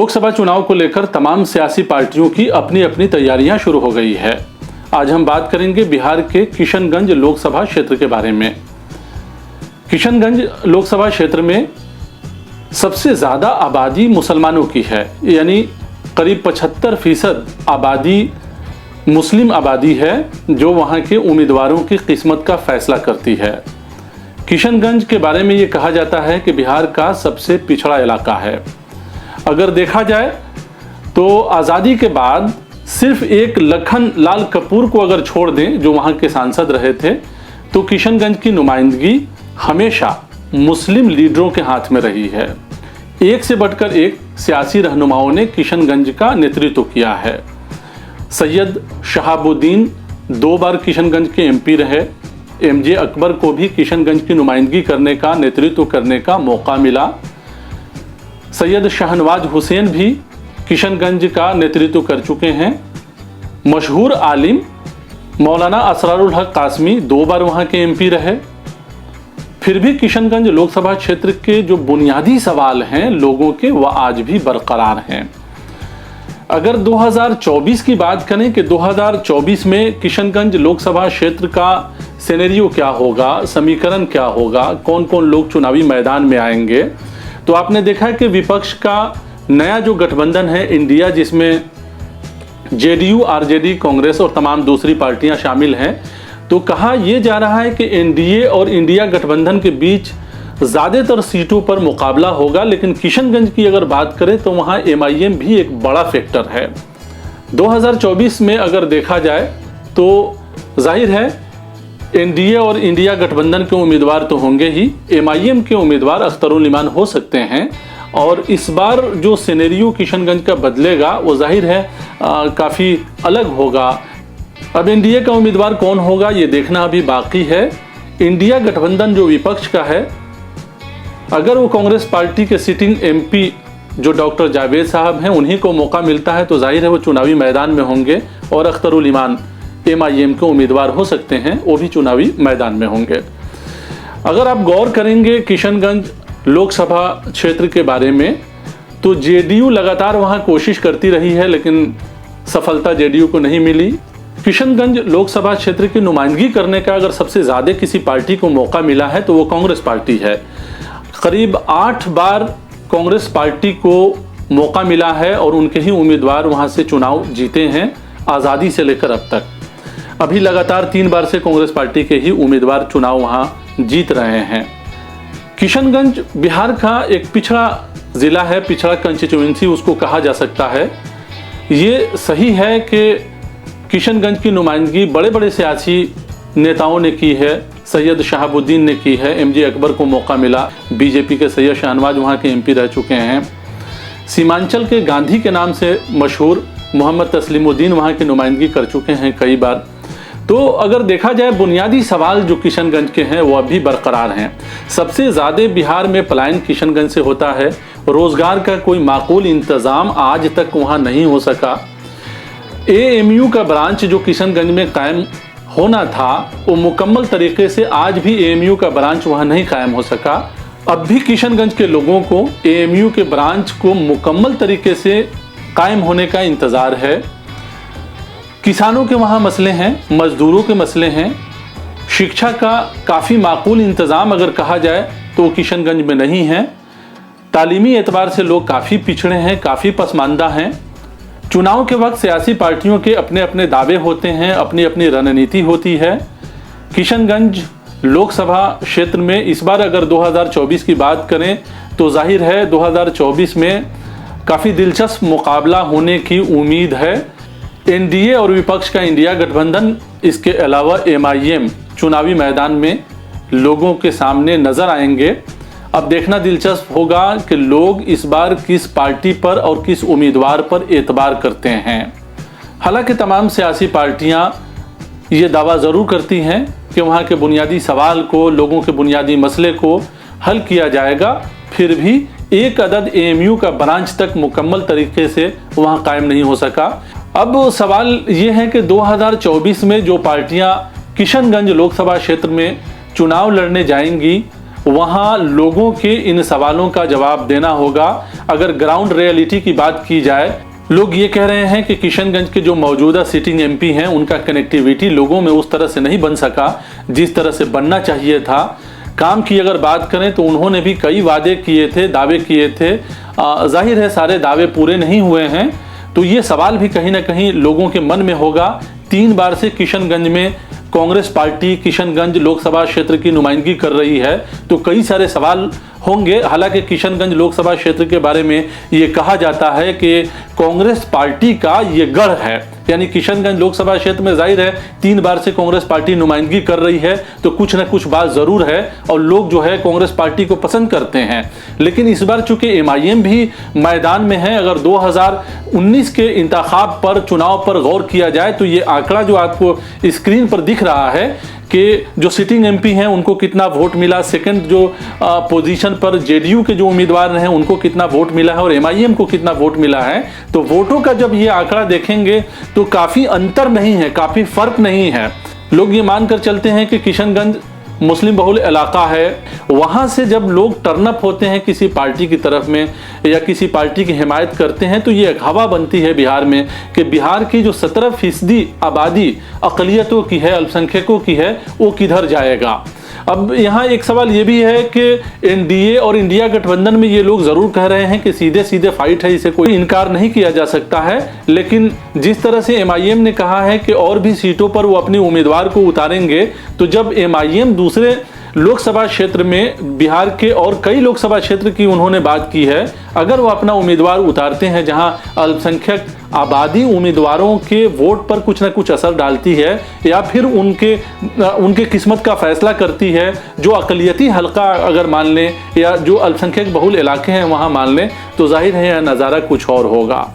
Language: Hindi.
लोकसभा चुनाव को लेकर तमाम सियासी पार्टियों की अपनी अपनी तैयारियां शुरू हो गई है। आज हम बात करेंगे बिहार के किशनगंज लोकसभा क्षेत्र के बारे में। किशनगंज लोकसभा क्षेत्र में सबसे ज़्यादा आबादी मुसलमानों की है, यानी करीब 75% आबादी मुस्लिम आबादी है जो वहाँ के उम्मीदवारों की किस्मत का फैसला करती है। किशनगंज के बारे में ये कहा जाता है कि बिहार का सबसे पिछड़ा इलाका है। अगर देखा जाए तो आज़ादी के बाद सिर्फ एक लखन लाल कपूर को अगर छोड़ दें जो वहाँ के सांसद रहे थे, तो किशनगंज की नुमाइंदगी हमेशा मुस्लिम लीडरों के हाथ में रही है। एक से बढ़कर एक सियासी रहनुमाओं ने किशनगंज का नेतृत्व किया है। सैयद शहाबुद्दीन 2 बार किशनगंज के एमपी रहे। एमजे अकबर को भी किशनगंज की नुमाइंदगी करने का, नेतृत्व करने का मौका मिला। सैयद शाहनवाज हुसैन भी किशनगंज का नेतृत्व कर चुके हैं। मशहूर आलिम मौलाना असरारुल हक कासमी 2 बार वहाँ के एमपी रहे। फिर भी किशनगंज लोकसभा क्षेत्र के जो बुनियादी सवाल हैं लोगों के, वह आज भी बरकरार हैं। अगर 2024 की बात करें कि 2024 में किशनगंज लोकसभा क्षेत्र का सिनेरियो क्या होगा, समीकरण क्या होगा, कौन कौन लोग चुनावी मैदान में आएंगे, तो आपने देखा कि विपक्ष का नया जो गठबंधन है इंडिया, जिसमें जेडीयू, आरजेडी, कांग्रेस और तमाम दूसरी पार्टियां शामिल हैं, तो कहा यह जा रहा है कि एनडीए और इंडिया गठबंधन के बीच ज़्यादातर सीटों पर मुकाबला होगा। लेकिन किशनगंज की अगर बात करें तो वहाँ एमआईएम भी एक बड़ा फैक्टर है। 2024 में अगर देखा जाए तो जाहिर है एनडीए और इंडिया गठबंधन के उम्मीदवार तो होंगे ही, एमआईएम के उम्मीदवार अख्तरुल इमान हो सकते हैं। और इस बार जो सिनेरियो किशनगंज का बदलेगा वो जाहिर है काफ़ी अलग होगा। अब एनडीए का उम्मीदवार कौन होगा ये देखना अभी बाकी है। इंडिया गठबंधन जो विपक्ष का है, अगर वो कांग्रेस पार्टी के सिटिंग एमपी जो डॉक्टर जावेद साहब हैं उन्हीं को मौका मिलता है तो जाहिर है वो चुनावी मैदान में होंगे और अख्तरुल इमान एमआईएम के उम्मीदवार हो सकते हैं, वो भी चुनावी मैदान में होंगे। अगर आप गौर करेंगे किशनगंज लोकसभा क्षेत्र के बारे में, तो जेडीयू लगातार वहां कोशिश करती रही है लेकिन सफलता जेडीयू को नहीं मिली। किशनगंज लोकसभा क्षेत्र की नुमाइंदगी करने का अगर सबसे ज़्यादा किसी पार्टी को मौका मिला है तो वो कांग्रेस पार्टी है। करीब 8 बार कांग्रेस पार्टी को मौका मिला है और उनके ही उम्मीदवार वहां से चुनाव जीते हैं आज़ादी से लेकर अब तक। अभी लगातार 3 बार से कांग्रेस पार्टी के ही उम्मीदवार चुनाव वहां जीत रहे हैं। किशनगंज बिहार का एक पिछड़ा ज़िला है, पिछड़ा कंस्टिट्यूएंसी उसको कहा जा सकता है। ये सही है कि किशनगंज की नुमाइंदगी बड़े बड़े सियासी नेताओं ने की है। सैयद शहाबुद्दीन ने की है, एमजे अकबर को मौका मिला, बीजेपी के सैयद शाहनवाज वहाँ के एमपी रह चुके हैं। सीमांचल के गांधी के नाम से मशहूर मोहम्मद तस्लीमुद्दीन वहाँ की नुमाइंदगी कर चुके हैं कई बार। तो अगर देखा जाए बुनियादी सवाल जो किशनगंज के हैं वो अभी बरकरार हैं। सबसे ज़्यादा बिहार में पलायन किशनगंज से होता है। रोज़गार का कोई माकूल इंतज़ाम आज तक वहाँ नहीं हो सका। एएमयू का ब्रांच जो किशनगंज में कायम होना था वो मुकम्मल तरीके से आज भी एएमयू का ब्रांच वहाँ नहीं कायम हो सका। अब भी किशनगंज के लोगों को एएमयू के ब्रांच को मुकम्मल तरीके से कायम होने का इंतज़ार है। किसानों के वहाँ मसले हैं, मजदूरों के मसले हैं। शिक्षा का काफ़ी माकूल इंतज़ाम अगर कहा जाए तो किशनगंज में नहीं है। तालीमी एतबार से लोग काफ़ी पिछड़े हैं, काफ़ी पसमानदा हैं। चुनाव के वक्त सियासी पार्टियों के अपने अपने दावे होते हैं, अपनी अपनी रणनीति होती है। किशनगंज लोकसभा क्षेत्र में इस बार अगर 2024 की बात करें तो जाहिर है 2024 में काफ़ी दिलचस्प मुकाबला होने की उम्मीद है। एनडीए और विपक्ष का इंडिया गठबंधन, इसके अलावा एमआईएम चुनावी मैदान में लोगों के सामने नज़र आएंगे। अब देखना दिलचस्प होगा कि लोग इस बार किस पार्टी पर और किस उम्मीदवार पर एतबार करते हैं। हालांकि तमाम सियासी पार्टियां ये दावा ज़रूर करती हैं कि वहाँ के बुनियादी सवाल को, लोगों के बुनियादी मसले को हल किया जाएगा। फिर भी एक अदद एएमयू का ब्रांच तक मुकम्मल तरीके से वहाँ कायम नहीं हो सका। अब सवाल ये है कि 2024 में जो पार्टियां किशनगंज लोकसभा क्षेत्र में चुनाव लड़ने जाएंगी वहाँ लोगों के इन सवालों का जवाब देना होगा। अगर ग्राउंड रियलिटी की बात की जाए, लोग ये कह रहे हैं कि किशनगंज के जो मौजूदा सिटिंग एमपी हैं उनका कनेक्टिविटी लोगों में उस तरह से नहीं बन सका जिस तरह से बनना चाहिए था। काम की अगर बात करें तो उन्होंने भी कई वादे किए थे, दावे किए थे, जाहिर है सारे दावे पूरे नहीं हुए हैं। तो ये सवाल भी कहीं ना कहीं लोगों के मन में होगा। 3 बार से किशनगंज में कांग्रेस पार्टी किशनगंज लोकसभा क्षेत्र की नुमाइंदगी कर रही है, तो कई सारे सवाल होंगे। हालांकि किशनगंज लोकसभा क्षेत्र के बारे में ये कहा जाता है कि कांग्रेस पार्टी का ये गढ़ है, यानी किशनगंज लोकसभा क्षेत्र में जाहिर है 3 बार से कांग्रेस पार्टी नुमाइंदगी कर रही है, तो कुछ न कुछ बात जरूर है और लोग जो है कांग्रेस पार्टी को पसंद करते हैं। लेकिन इस बार चूंकि एमआईएम भी मैदान में है, अगर 2019 के इंतखाब पर, चुनाव पर गौर किया जाए तो ये आंकड़ा जो आपको स्क्रीन पर दिख रहा है कि जो सिटिंग एमपी हैं उनको कितना वोट मिला, सेकंड जो पोजीशन पर जेडीयू के जो उम्मीदवार हैं उनको कितना वोट मिला है और एमआईएम को कितना वोट मिला है, तो वोटों का जब ये आंकड़ा देखेंगे तो काफ़ी अंतर नहीं है, काफ़ी फर्क नहीं है। लोग ये मानकर चलते हैं कि किशनगंज मुस्लिम बहुल इलाका है, वहाँ से जब लोग टर्नअप होते हैं किसी पार्टी की तरफ में या किसी पार्टी की हिमायत करते हैं तो ये एक हवा बनती है बिहार में कि बिहार की जो 17% आबादी अक़लियतों की है, अल्पसंख्यकों की है, वो किधर जाएगा। अब यहाँ एक सवाल ये भी है कि एनडीए और इंडिया गठबंधन में ये लोग ज़रूर कह रहे हैं कि सीधे सीधे फाइट है, इसे कोई इनकार नहीं किया जा सकता है। लेकिन जिस तरह से एमआईएम ने कहा है कि और भी सीटों पर वो अपने उम्मीदवार को उतारेंगे, तो जब एमआईएम दूसरे लोकसभा क्षेत्र में, बिहार के और कई लोकसभा क्षेत्र की उन्होंने बात की है, अगर वो अपना उम्मीदवार उतारते हैं जहां अल्पसंख्यक आबादी उम्मीदवारों के वोट पर कुछ न कुछ असर डालती है या फिर उनके किस्मत का फैसला करती है, जो अक़लियती हल्का अगर मान लें या जो अल्पसंख्यक बहुल इलाके हैं वहां मान लें, तो जाहिर है यह नज़ारा कुछ और होगा।